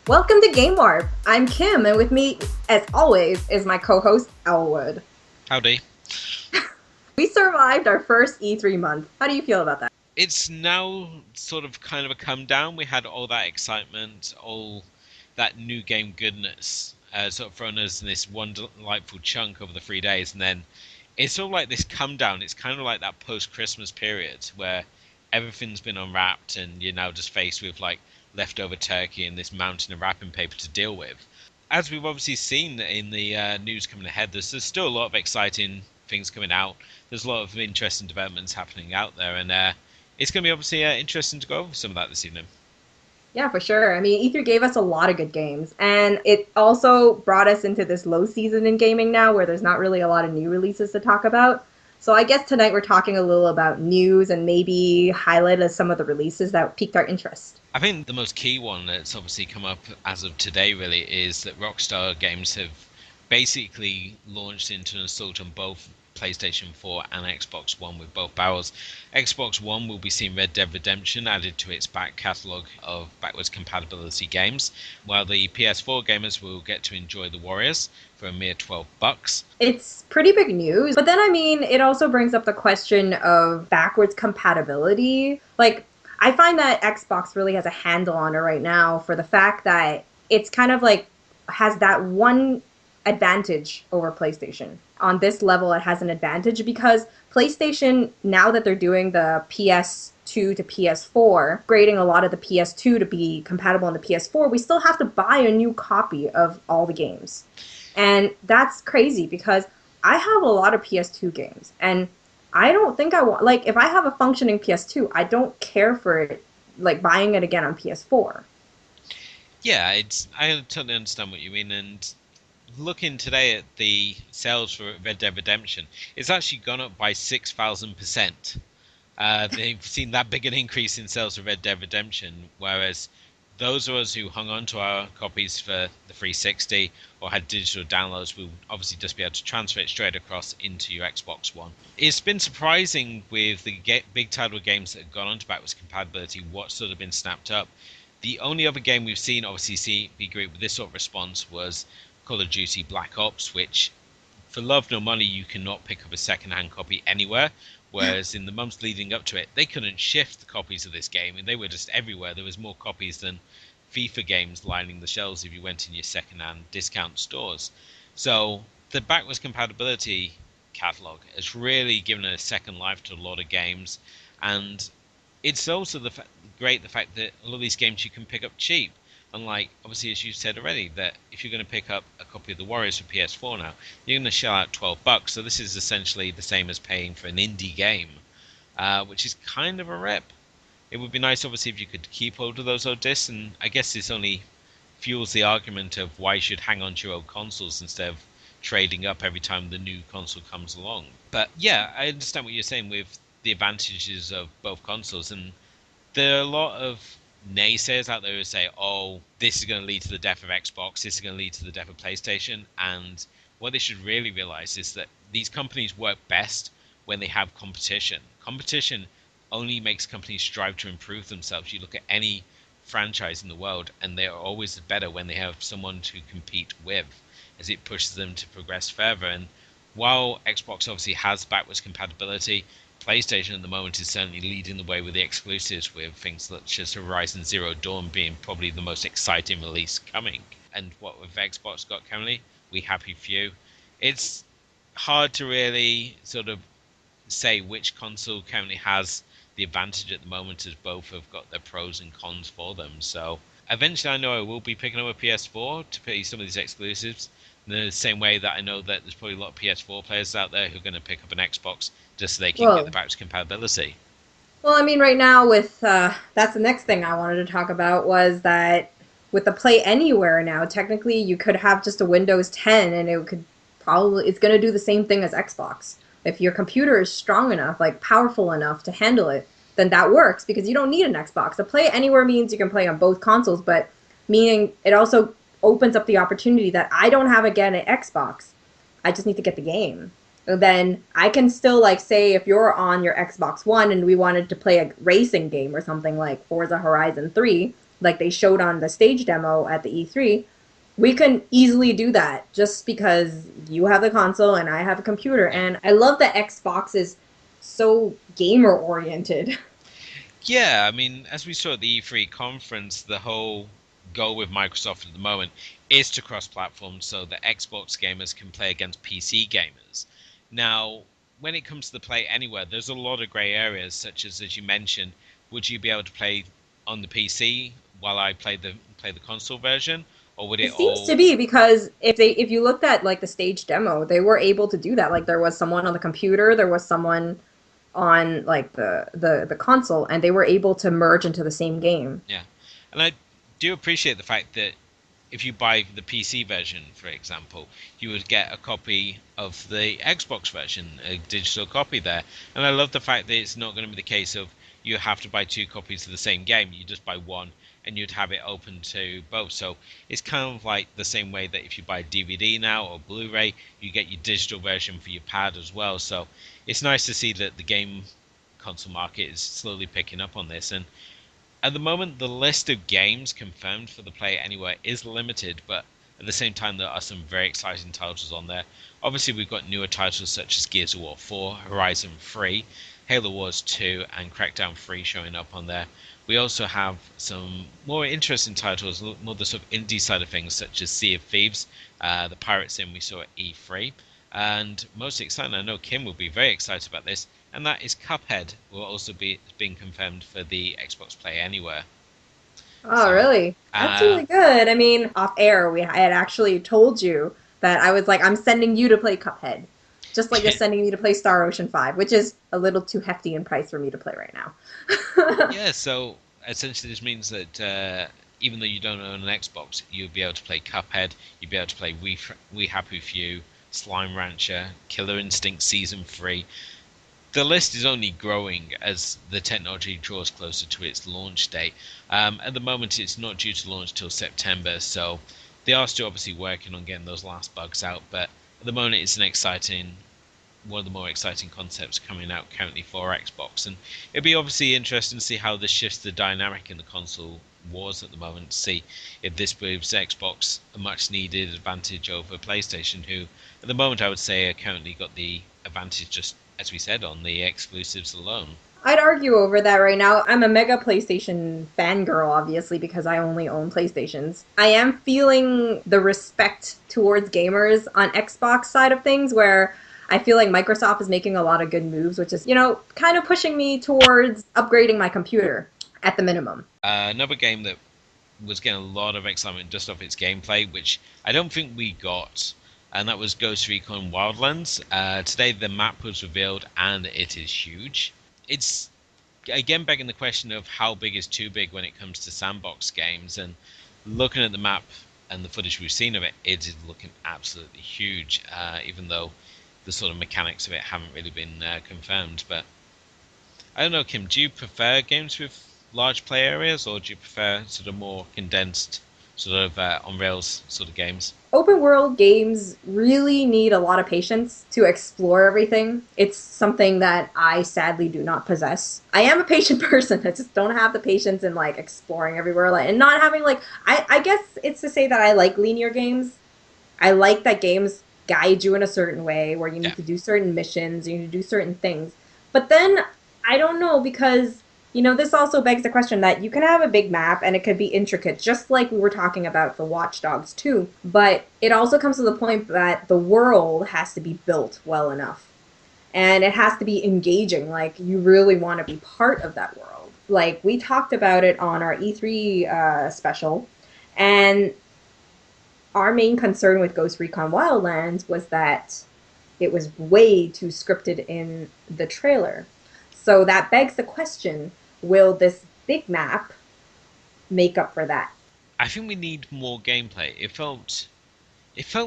Welcome to Game Warp. I'm Kim, and with me, as always, is my co-host, Elwood. Howdy. We survived our first E3 month. How do you feel about that? It's now sort of kind of a come down. We had all that excitement, all that new game goodness, sort of thrown us in this one delightful chunk over the 3 days, and then it's sort of like this come down. It's kind of like that post-Christmas period where everything's been unwrapped, and you're now just faced with like leftover turkey and this mountain of wrapping paper to deal with. As we've obviously seen in the news coming ahead, there's still a lot of exciting things coming out. There's a lot of interesting developments happening out there, and it's going to be obviously interesting to go over some of that this evening. Yeah, for sure. I mean, E3 gave us a lot of good games, and it also brought us into this low season in gaming now where there's not really a lot of new releases to talk about. So I guess tonight we're talking a little about news and maybe highlight some of the releases that piqued our interest. I think the most key one that's obviously come up as of today really is that Rockstar Games have basically launched into an assault on both PlayStation 4 and Xbox One with both barrels. Xbox One will be seeing Red Dead Redemption added to its back catalogue of backwards compatibility games, while the PS4 gamers will get to enjoy The Warriors for a mere $12. It's pretty big news, but then I mean, it also brings up the question of backwards compatibility. Like, I find that Xbox really has a handle on it right now for the fact that it's kind of like has that one advantage over PlayStation. On this level, it has an advantage because PlayStation, now that they're doing the PS2 to PS4, grading a lot of the PS2 to be compatible on the PS4, we still have to buy a new copy of all the games. And that's crazy because I have a lot of PS2 games and I don't think I want, like, if I have a functioning PS2, I don't care for it, like, buying it again on PS4. Yeah, I totally understand what you mean, and looking today at the sales for Red Dead Redemption, it's actually gone up by 6,000%. They've seen that big an increase in sales for Red Dead Redemption, whereas those of us who hung on to our copies for the 360 or had digital downloads will obviously just be able to transfer it straight across into your Xbox One. It's been surprising with the big title games that have gone on to backwards compatibility, what's sort of been snapped up. The only other game we've seen obviously be great with this sort of response was Call of Duty Black Ops, which for love nor money you cannot pick up a second-hand copy anywhere, whereas in the months leading up to it they couldn't shift the copies of this game and they were just everywhere. There was more copies than FIFA games lining the shelves if you went in your second-hand discount stores. So the backwards compatibility catalog has really given a second life to a lot of games, and it's also great the fact that a lot of these games you can pick up cheap. Unlike, obviously, as you said already, that if you're going to pick up a copy of The Warriors for PS4 now, you're going to shell out $12. So this is essentially the same as paying for an indie game, which is kind of a rip. It would be nice, obviously, if you could keep hold of those old discs, and I guess this only fuels the argument of why you should hang on to your old consoles instead of trading up every time the new console comes along. But yeah, I understand what you're saying with the advantages of both consoles, and there are a lot of naysayers out there who say, oh, this is going to lead to the death of Xbox, this is going to lead to the death of PlayStation, and what they should really realize is that these companies work best when they have competition. Competition only makes companies strive to improve themselves. You look at any franchise in the world, and they are always better when they have someone to compete with, as it pushes them to progress further. And while Xbox obviously has backwards compatibility, PlayStation at the moment is certainly leading the way with the exclusives, with things such as Horizon Zero Dawn being probably the most exciting release coming. And what with Xbox got currently, we happy few. It's hard to really sort of say which console currently has the advantage at the moment, as both have got their pros and cons for them. So eventually I know I will be picking up a PS4 to play some of these exclusives, in the same way that I know that there's probably a lot of PS4 players out there who are going to pick up an Xbox just so they can get the Well, backwards compatibility. well, I mean, right now with that's the next thing I wanted to talk about was that with the Play Anywhere now, technically you could have just a Windows 10 and it could probably it's going to do the same thing as Xbox. If your computer is strong enough, like powerful enough to handle it, then that works because you don't need an Xbox. The Play Anywhere means you can play on both consoles, but meaning it also opens up the opportunity that I don't have again an Xbox. I just need to get the game. Then I can still, like, say if you're on your Xbox One and we wanted to play a racing game or something like Forza Horizon 3, like they showed on the stage demo at the E3, we can easily do that just because you have the console and I have a computer. Yeah. And I love that Xbox is so gamer oriented. Yeah, I mean, as we saw at the E3 conference, the whole goal with Microsoft at the moment is to cross-platform so that Xbox gamers can play against PC gamers. Now, when it comes to the Play Anywhere, there's a lot of grey areas, such as you mentioned, would you be able to play on the PC while I play the console version, or would It it seems all? to be because if you looked at like the stage demo, they were able to do that. Like there was someone on the computer, there was someone on like the console, and they were able to merge into the same game. Yeah, and I do appreciate the fact that if you buy the PC version, for example, you would get a copy of the Xbox version, a digital copy there. And I love the fact that it's not going to be the case of you have to buy two copies of the same game. You just buy one and you'd have it open to both. So it's kind of like the same way that if you buy DVD now or Blu-ray, you get your digital version for your pad as well. So it's nice to see that the game console market is slowly picking up on this. And at the moment, the list of games confirmed for the Play Anywhere is limited, but at the same time, there are some very exciting titles on there. Obviously, we've got newer titles such as Gears of War 4, Horizon 3, Halo Wars 2, and Crackdown 3 showing up on there. We also have some more interesting titles, more the sort of indie side of things, such as Sea of Thieves, the Pirate Sim we saw at E3, and most exciting, I know Kim will be very excited about this, and that is Cuphead will also be being confirmed for the Xbox Play Anywhere. Oh, So, really? That's uh, really good. I mean, off air, I had actually told you that I was like, I'm sending you to play Cuphead, just like you're sending me to play Star Ocean 5, which is a little too hefty in price for me to play right now. yeah, so essentially this means that even though you don't own an Xbox, you'll be able to play Cuphead, you'll be able to play We Happy Few, Slime Rancher, Killer Instinct Season 3. The list is only growing as the technology draws closer to its launch date. At the moment, it's not due to launch till September, so they are still obviously working on getting those last bugs out. But at the moment, it's one of the more exciting concepts coming out currently for Xbox, and it'll be obviously interesting to see how this shifts the dynamic in the console wars at the moment. To see if this gives Xbox a much needed advantage over PlayStation, who at the moment I would say are currently got the advantage just as we said on the exclusives alone. I'd argue over that right now. I'm a mega PlayStation fangirl, obviously, because I only own PlayStations. I am feeling the respect towards gamers on Xbox side of things, where I feel like Microsoft is making a lot of good moves, which is, kind of pushing me towards upgrading my computer at the minimum. Another game that was getting a lot of excitement just off its gameplay, which I don't think we got, and that was Ghost Recon Wildlands. Today the map was revealed, and it is huge. It's again begging the question of how big is too big when it comes to sandbox games, and looking at the map and the footage we've seen of it, it is looking absolutely huge, even though the sort of mechanics of it haven't really been confirmed. But I don't know, Kim, do you prefer games with large play areas, or do you prefer sort of more condensed, sort of on rails sort of games? Open world games really need a lot of patience to explore everything. It's something that I sadly do not possess. I am a patient person. I just don't have the patience in like exploring everywhere, like, and not having like I guess it's to say that I like linear games. I like that games guide you in a certain way where you Yeah. need to do certain missions, you need to do certain things. But then I don't know because this also begs the question that you can have a big map and it could be intricate, just like we were talking about for Watch Dogs too. But it also comes to the point that the world has to be built well enough. And it has to be engaging. Like, you really want to be part of that world. Like, we talked about it on our E3 special. And our main concern with Ghost Recon Wildlands was that it was way too scripted in the trailer. So that begs the question, will this big map make up for that? I think we need more gameplay. It felt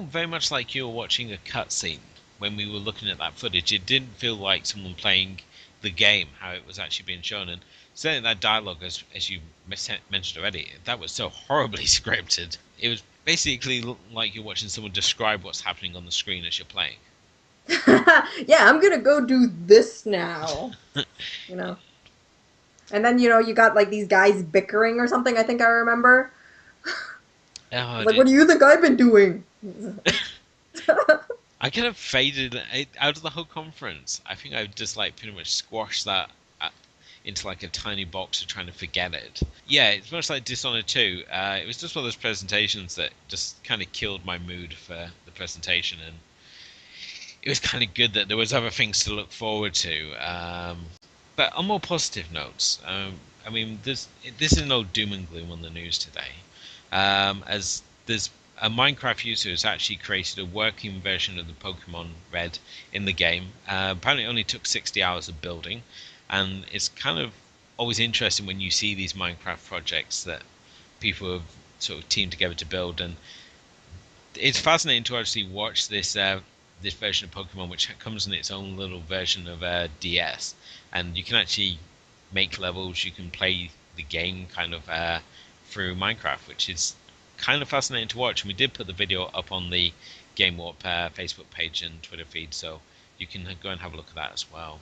very much like you were watching a cutscene when we were looking at that footage. It didn't feel like someone playing the game, how it was actually being shown. And certainly that dialogue, as you mentioned already, that was so horribly scripted. It was basically like you're watching someone describe what's happening on the screen as you're playing. Yeah, I'm gonna go do this now. You know. And then you got like these guys bickering or something. I think I remember. Oh, Like, what do you think I've been doing? I kind of faded out of the whole conference. I think I just like pretty much squashed that into like a tiny box of trying to forget it. Yeah, it's much like Dishonored 2. It was just one of those presentations that just kind of killed my mood for the presentation, and it was kind of good that there was other things to look forward to. But on more positive notes, I mean, this is no doom and gloom on the news today, as there's a Minecraft user who's actually created a working version of the Pokemon Red in the game. Apparently, it only took 60 hours of building, and it's kind of always interesting when you see these Minecraft projects that people have sort of teamed together to build, and it's fascinating to actually watch this version of Pokemon, which comes in its own little version of DS, and you can actually make levels. You can play the game kind of through Minecraft, which is kind of fascinating to watch. And we did put the video up on the Game Warp Facebook page and Twitter feed, so you can go and have a look at that as well.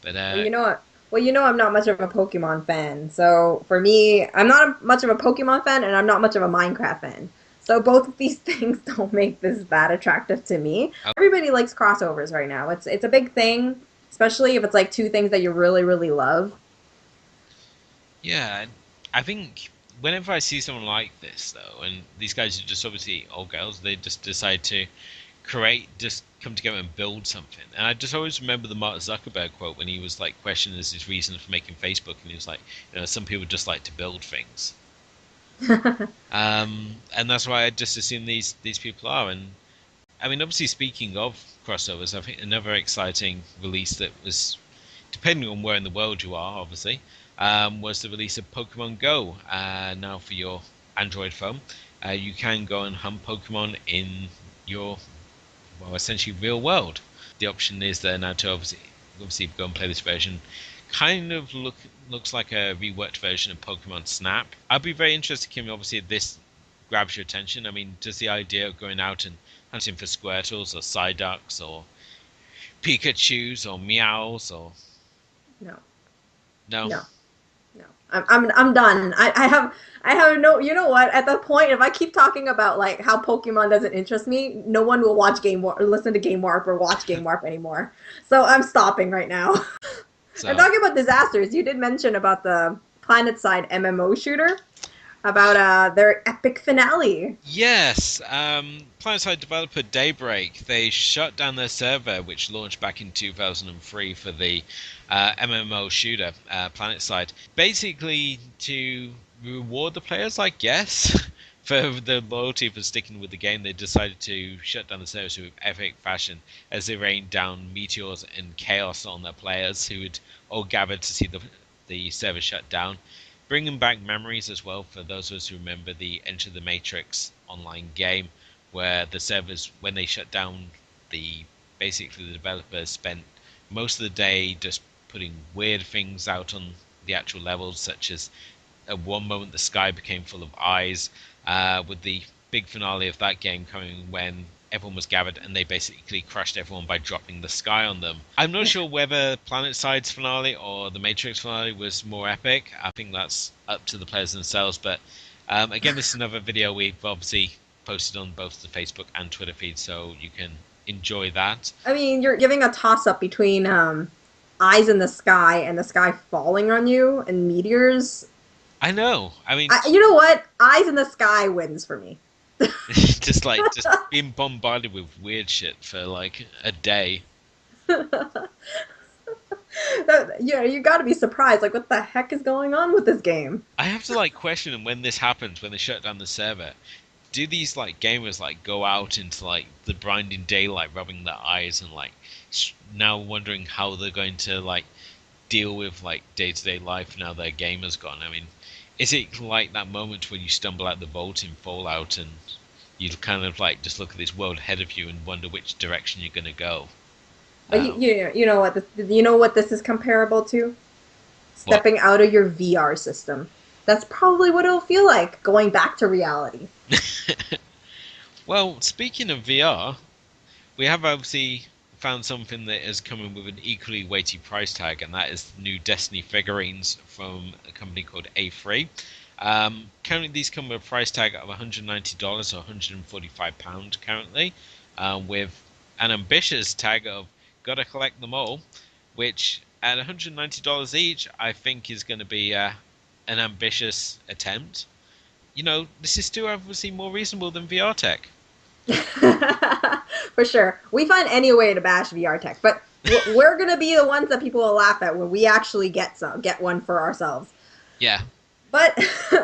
But Well, you know what? Well, I'm not much of a Pokemon fan. So for me, I'm not much of a Pokemon fan, and I'm not much of a Minecraft fan. So both of these things don't make this that attractive to me. Everybody likes crossovers right now. It's a big thing, especially if it's like two things that you really really love. yeah, I think whenever I see someone like this, though, and these guys are just obviously old girls, they just decide to just come together and build something. And I just always remember the Mark Zuckerberg quote when he was like questioned as his reason for making Facebook, and he was like, some people just like to build things. And that's why I just assume these people are. And I mean, obviously, speaking of crossovers, I think another exciting release that was, depending on where in the world you are, obviously, was the release of Pokemon Go. Now for your Android phone, you can go and hunt Pokemon in your, well, essentially real world. The option is there now to obviously go and play this version. Kind of looks like a reworked version of Pokemon Snap. I'd be very interested, Kim. Obviously, if this grabs your attention. I mean, does the idea of going out and hunting for Squirtles or Psyducks or Pikachu's or Meows or No, no? no. No, I'm done. I have no. You know what? At the point, if I keep talking about like how Pokemon doesn't interest me, no one will watch Game Warp or listen to Game Warp or watch Game Warp anymore. So I'm stopping right now. And So talking about disasters, you did mention about the Planetside MMO shooter, about their epic finale. yes, Planetside developer Daybreak, they shut down their server, which launched back in 2003 for the MMO shooter Planetside, basically to reward the players, I guess. For the loyalty for sticking with the game, they decided to shut down the servers with epic fashion as they rained down meteors and chaos on their players who had all gathered to see the server shut down, bringing back memories as well for those of us who remember the Enter the Matrix online game, where the servers, when they shut down, basically the developers spent most of the day just putting weird things out on the actual levels, such as at one moment the sky became full of eyes, with the big finale of that game coming when everyone was gathered and they basically crushed everyone by dropping the sky on them. I'm not sure whether Planetside finale or the Matrix finale was more epic. I think that's up to the players themselves. But again, this is another video we've obviously posted on both the Facebook and Twitter feed, so you can enjoy that. I mean, you're giving a toss up between eyes in the sky and the sky falling on you and meteors. I know. I mean, You know what? Eyes in the sky wins for me. just being bombarded with weird shit for like a day. You got to be surprised. Like, what the heck is going on with this game? I have to like question them when this happens, when they shut down the server. Do these like gamers like go out into like the blinding daylight, rubbing their eyes and like now wondering how they're going to like deal with like day-to-day life now their game has gone? I mean, is it like that moment when you stumble out the vault in Fallout and you kind of like just look at this world ahead of you and wonder which direction you're going to go? But you know what this is comparable to? What? Stepping out of your VR system. That's probably what it'll feel like going back to reality. Well, speaking of VR, we have obviously found something that is coming with an equally weighty price tag, and that is new Destiny figurines from a company called A3. Currently, these come with a price tag of $190 or £145 currently, with an ambitious tag of gotta collect them all, which at $190 each, I think is going to be an ambitious attempt. This is still obviously more reasonable than VR tech. For sure. We find any way to bash VR tech, but we're gonna be the ones that people will laugh at when we actually get one for ourselves. Yeah, But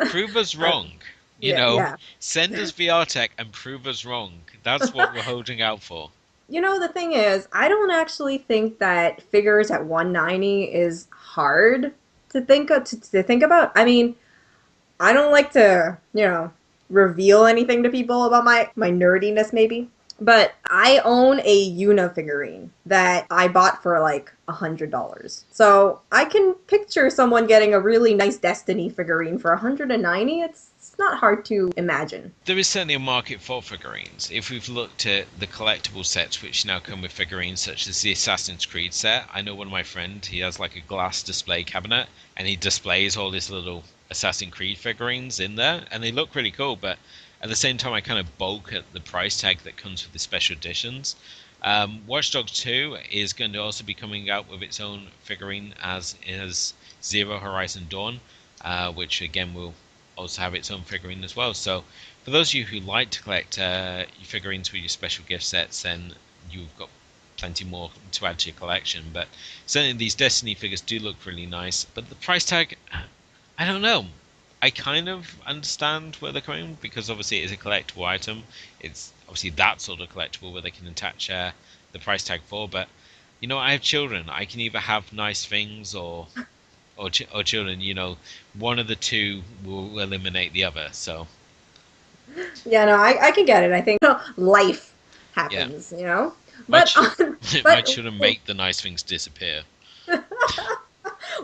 prove us wrong. yeah, yeah. Send us VR tech and prove us wrong. That's what we're holding out for. The thing is, I don't actually think that figures at 190 is hard to think about. I mean, I don't like to, reveal anything to people about my nerdiness maybe. But I own a Yuna figurine that I bought for like $100. So I can picture someone getting a really nice Destiny figurine for 190. It's not hard to imagine. There is certainly a market for figurines. If we've looked at the collectible sets which now come with figurines such as the Assassin's Creed set, I know one of my friends, he has like a glass display cabinet and he displays all his little Assassin's Creed figurines in there and they look really cool, but at the same time I kind of balk at the price tag that comes with the special editions. Watch Dogs 2 is going to also be coming out with its own figurine, as is Zero Horizon Dawn, which again will also have its own figurine as well. So for those of you who like to collect your figurines with your special gift sets, then you've got plenty more to add to your collection. But certainly these Destiny figures do look really nice. But the price tag, I don't know. I kind of understand where they're coming because obviously it is a collectible item. It's obviously that sort of collectible where they can attach the price tag for. But I have children. I can either have nice things or children. One of the two will eliminate the other. So Yeah, no, I can get it. I think life yeah, happens. my But ch- my but children make the nice things disappear.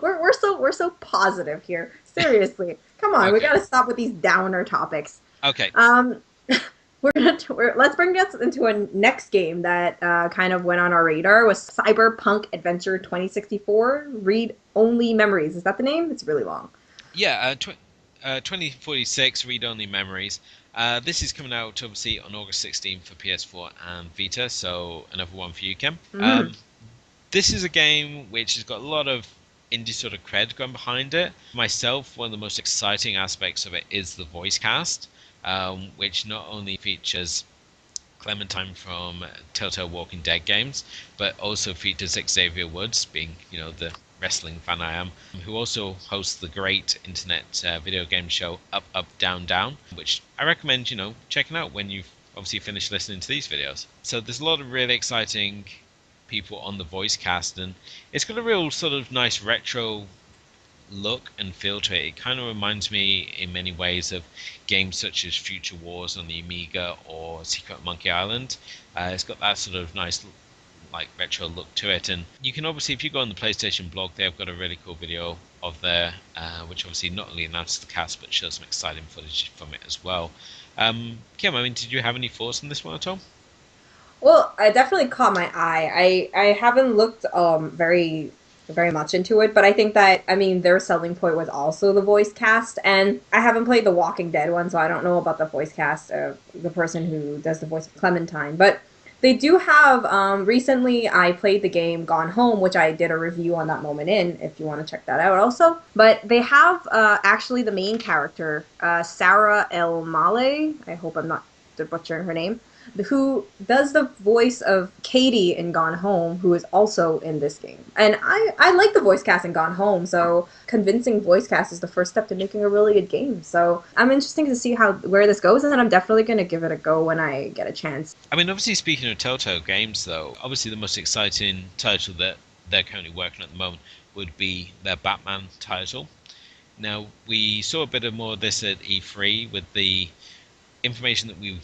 we're so positive here. Seriously, come on, we Okay, gotta stop with these downer topics. okay, Um, let's bring us into a next game that kind of went on our radar was Cyberpunk Adventure 2064. Read Only Memories. Is that the name? It's really long. yeah. 2046 read-only memories. This is coming out obviously on August 16th for PS4 and Vita, so another one for you, Kim. Mm. This is a game which has got a lot of indie sort of cred going behind it. Myself, one of the most exciting aspects of it is the voice cast, which not only features Clementine from Telltale Walking Dead games, but also features Xavier Woods, being, the wrestling fan I am, who also hosts the great internet video game show Up, Up, Down, Down, which I recommend, checking out when you've obviously finished listening to these videos. So there's a lot of really exciting people on the voice cast, and it's got a real sort of nice retro look and feel to it. It kind of reminds me in many ways of games such as Future Wars on the Amiga or Secret Monkey Island. It's got that sort of nice like retro look to it, and you can obviously, if you go on the PlayStation blog, they've got a really cool video of there, which obviously not only announces the cast but shows some exciting footage from it as well. Kim, I mean, did you have any thoughts on this one at all? Well, it definitely caught my eye. I haven't looked very much into it, but I think that their selling point was also the voice cast, and I haven't played the Walking Dead one, so I don't know about the voice cast of the person who does the voice of Clementine. But they do have. Recently, I played the game Gone Home, which I did a review on that moment in. If you want to check that out, also. But they have actually the main character, Sarah El Male. I hope I'm not butchering her name, who does the voice of Katie in Gone Home, who is also in this game. And I like the voice cast in Gone Home, so convincing voice cast is the first step to making a really good game. So I'm interested to see where this goes, and then I'm definitely going to give it a go when I get a chance. I mean, obviously, speaking of Telltale games, though, obviously the most exciting title that they're currently working at the moment would be their Batman title. Now, we saw a bit of more of this at E3 with the information that we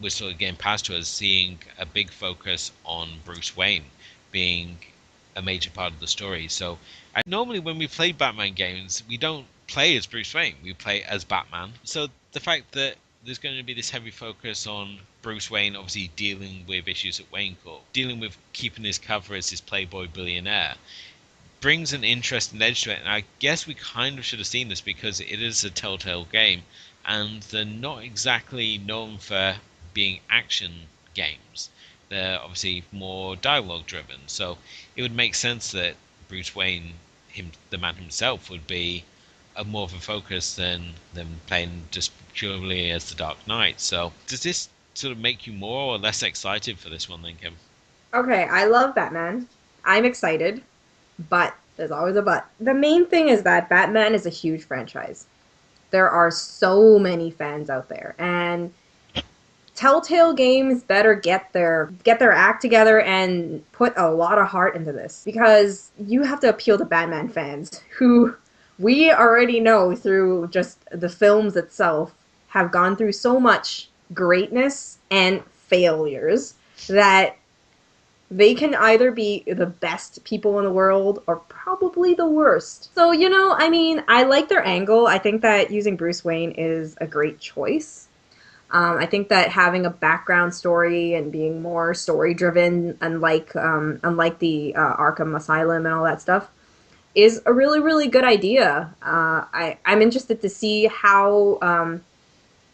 were sort of getting past to us, seeing a big focus on Bruce Wayne being a major part of the story. So normally when we play Batman games, we don't play as Bruce Wayne, we play as Batman. So the fact that there's going to be this heavy focus on Bruce Wayne obviously dealing with issues at Wayne Corp, dealing with keeping his cover as this playboy billionaire, brings an interesting edge to it. And I guess we kind of should have seen this because it is a Telltale game, and they're not exactly known for being action games. They're obviously more dialogue driven, so it would make sense that Bruce Wayne, the man himself, would be more of a focus than playing just purely as the Dark Knight. So does this sort of make you more or less excited for this one then, Kim? Okay, I love Batman. I'm excited, but there's always a but. The main thing is that Batman is a huge franchise. There are so many fans out there, and Telltale Games better get their act together and put a lot of heart into this because you have to appeal to Batman fans who we already know through just the films itself have gone through so much greatness and failures that they can either be the best people in the world or probably the worst. So, I mean, I like their angle. I think that using Bruce Wayne is a great choice. I think that having a background story and being more story driven, unlike the Arkham Asylum and all that stuff, is a really really good idea. I'm interested to see how,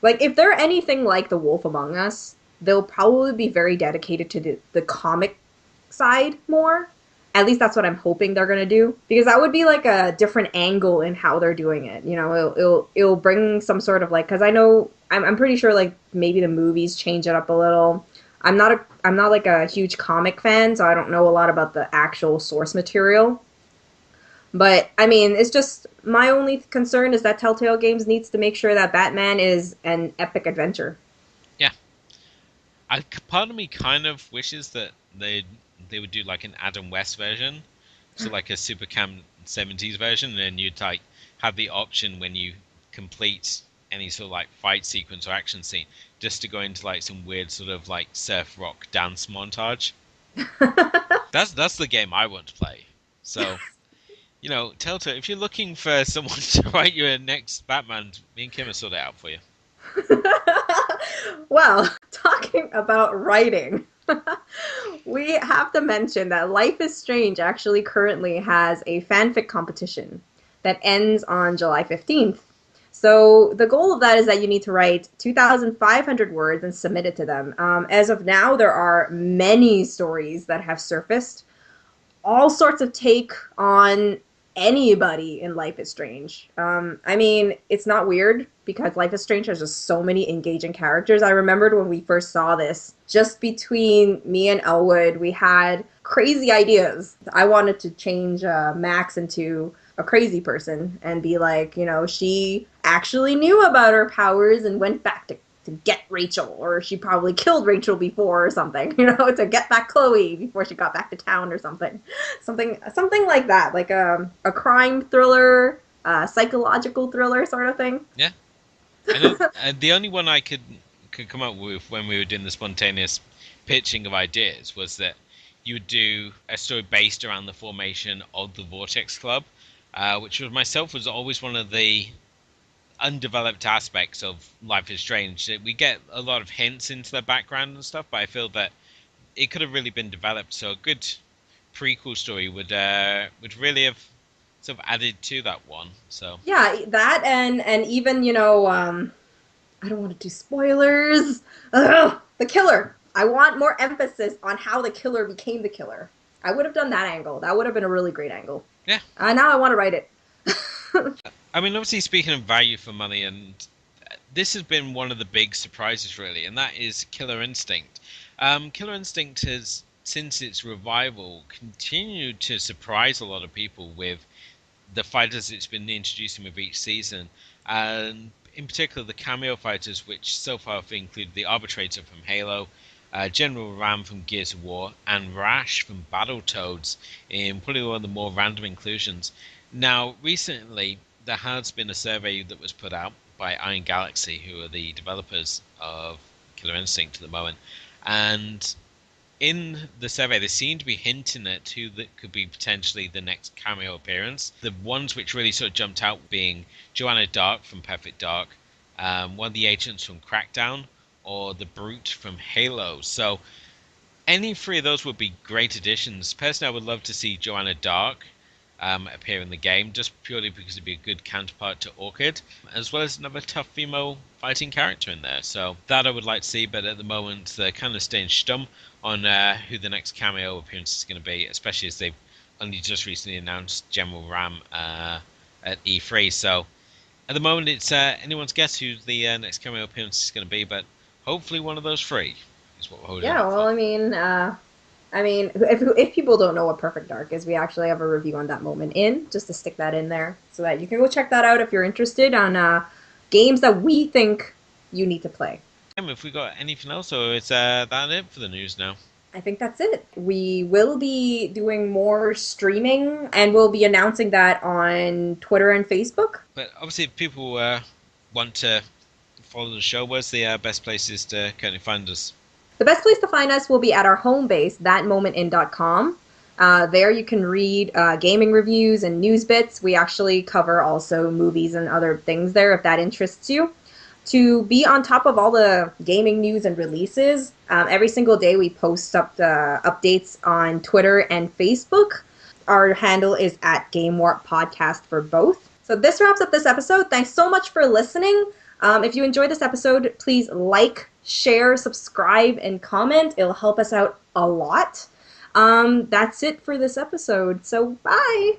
like, if they're anything like The Wolf Among Us, they'll probably be very dedicated to the comic side more. At least that's what I'm hoping they're gonna do, because that would be like a different angle in how they're doing it. It'll bring some sort of, like, because I'm pretty sure like maybe the movies change it up a little. I'm not like a huge comic fan, so I don't know a lot about the actual source material. But I mean, it's just my only concern is that Telltale Games needs to make sure that Batman is an epic adventure. Yeah, part of me kind of wishes that they would do like an Adam West version, so like a super cam 70s version, and then you'd like have the option when you complete any sort of like fight sequence or action scene just to go into like some weird sort of like surf rock dance montage. That's the game I want to play. So, Telltale, if you're looking for someone to write your next Batman, me and Kim will sort it out for you. Well, talking about writing, we have to mention that Life is Strange actually currently has a fanfic competition that ends on July 15th. So the goal of that is that you need to write 2,500 words and submit it to them. As of now, there are many stories that have surfaced, all sorts of take on anybody in Life is Strange. I mean, it's not weird because Life is Strange has just so many engaging characters. I remembered when we first saw this, just between me and Elwood, we had crazy ideas. I wanted to change Max into a crazy person and be like, she actually knew about her powers and went back to get Rachel, or she probably killed Rachel before or something, to get back Chloe before she got back to town or something. Something like that, like a crime thriller, psychological thriller sort of thing. Yeah. And the only one I could come up with when we were doing the spontaneous pitching of ideas was that you would do a story based around the formation of the Vortex Club, which was always one of the undeveloped aspects of Life is Strange. We get a lot of hints into their background and stuff, but I feel that it could have really been developed. So a good prequel story would really have sort of added to that one. So Yeah, that and even I don't want to do spoilers. Ugh, the killer. I want more emphasis on how the killer became the killer. I would have done that angle. That would have been a really great angle. yeah. Now I want to write it. I mean, obviously, speaking of value for money, and this has been one of the big surprises, really, and that is Killer Instinct. Killer Instinct has, since its revival, continued to surprise a lot of people with the fighters it's been introducing with each season, and in particular the cameo fighters, which so far have included the Arbitrator from Halo, General Ram from Gears of War, and Rash from Battletoads, in probably one of the more random inclusions. Now, recently, there has been a survey that was put out by Iron Galaxy, who are the developers of Killer Instinct at the moment, and in the survey, they seem to be hinting at who that could be potentially the next cameo appearance. The ones which really sort of jumped out being Joanna Dark from Perfect Dark, one of the agents from Crackdown, or the Brute from Halo. So any three of those would be great additions. Personally, I would love to see Joanna Dark appear in the game, just purely because it'd be a good counterpart to Orchid, as well as another tough female fighting character in there. So that I would like to see, but at the moment they're kind of staying stum on who the next cameo appearance is going to be, especially as they've only just recently announced General Ram at E3. So at the moment it's anyone's guess who the next cameo appearance is going to be, but hopefully one of those three is what we're holding Yeah, out well, for. if people don't know what Perfect Dark is, we actually have a review on that moment in, just to stick that in there, so that you can go check that out if you're interested on games that we think you need to play. If we got anything else, or is that it for the news now? I think that's it. We will be doing more streaming, and we'll be announcing that on Twitter and Facebook. But obviously, if people want to follow the show, where's the best places to kind of find us? The best place to find us will be at our home base, thatmomentin.com. There you can read gaming reviews and news bits. We actually cover also movies and other things there if that interests you. To be on top of all the gaming news and releases, every single day we post up the updates on Twitter and Facebook. Our handle is at Game Warp Podcast for both. So this wraps up this episode. Thanks so much for listening. If you enjoyed this episode, please like, share, subscribe, and comment. It'll help us out a lot. That's it for this episode. So bye.